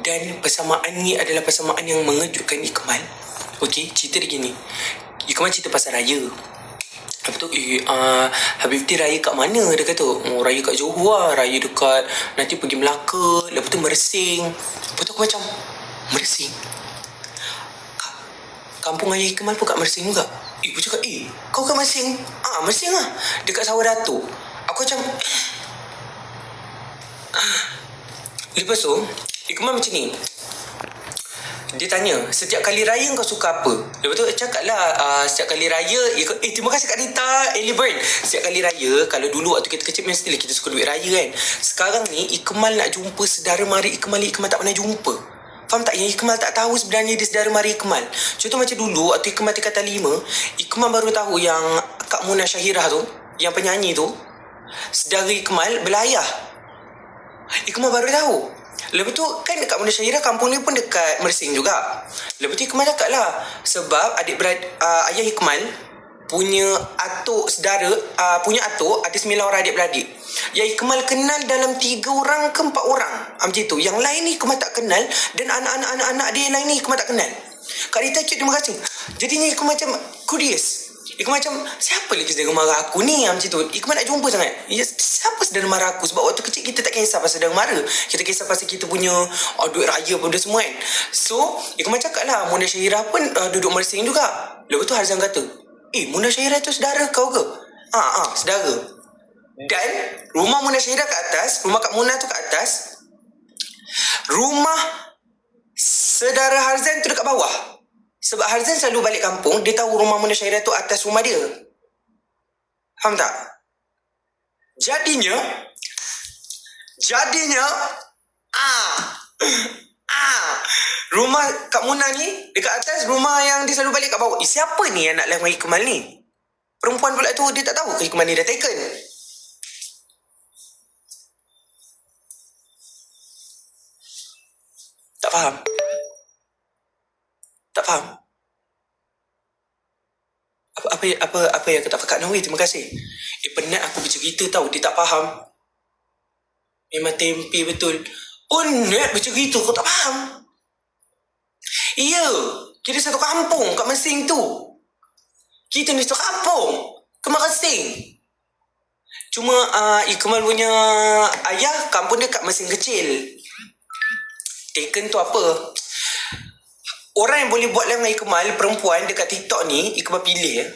Dan persamaan ni adalah persamaan yang mengejutkan Ikmal. Okey, cerita dia gini. Ikmal cerita pasal raya. Lepas tu Habibti raya kat mana? Dia kata raya kat Johor lah. Raya dekat nanti pergi Melaka. Lepas tu Mersing. Lepas tu aku macam Mersing? Kampung ayah Ikmal pun kat Mersing juga. Aku cakap kau kat Mersing? Mersing lah, dekat Sawah Datuk. Aku macam Lepas tu Ikmal macam ni, dia tanya, setiap kali raya kau suka apa? Lepas tu cakap lah, setiap kali raya, terima kasih Kak Rita, Elibert. Setiap kali raya, kalau dulu waktu kita kecil mestilah kita suka duit raya kan. Sekarang ni Ikmal nak jumpa saudara mari Ikmal tak pernah jumpa. Faham tak? Yang Ikmal tak tahu sebenarnya dia saudara mari Ikmal. Contoh macam dulu waktu Ikmal tingkatan 5, Ikmal baru tahu yang Kak Munah Syahirah tu, yang penyanyi tu, saudara Ikmal belayah. Ikmal baru tahu. Lepas tu kan dekat Munah Syahirah, kampung dia pun dekat Mersing juga. Lepas tu Ikmal cakap lah, sebab ayah Ikmal punya atuk saudara, punya atuk ada 9 orang adik-beradik. Yang Ikmal kenal dalam 3 orang ke 4 orang, macam tu. Yang lain ni Ikmal tak kenal, dan anak-anak dia yang lain ni Ikmal tak kenal. Kak Rita cik, terima kasih. Jadinya Ikmal macam curious. Ikmal macam, siapa lagi saudara mara aku ni? Macam tu. Ikmal nak jumpa sangat. Siapa saudara mara aku? Sebab waktu kecil kita tak kisah pasal saudara mara. Kita kisah pasal kita punya duit raya pun semua kan. So Ikmal cakap lah, Munah Syahirah pun duduk Mersing juga. Lepas tu Harzan kata, Munah Syahirah tu saudara kau ke? Saudara. Dan rumah Munah Syahirah kat atas, rumah Kak Munah tu kat atas, rumah saudara Harzan tu dekat bawah. Sebab Harzan selalu balik kampung, dia tahu rumah Munah Syahirah tu atas rumah dia. Faham tak? Jadinya rumah Kak Munah ni dekat atas, rumah yang dia selalu balik kat bawah. Siapa ni anak lelaki Ikmal ni? Perempuan pula tu, dia tak tahu ke Ikmal ni dah taken? Tak faham? Tak faham? Apa yang kata Kak Nawi, terima kasih. Penat aku bercerita tahu, dia tak faham. Memang tempe betul. Penat bercerita, kau tak faham? Ya, kita satu kampung kat Mersing tu. Kita ni satu kampung ke Mersing. Cuma Ikmal punya ayah kampung dia kat Mersing kecil. Taken tu apa? Orang yang boleh buat dengan Ikmal, perempuan dekat TikTok ni, Ikmal pilih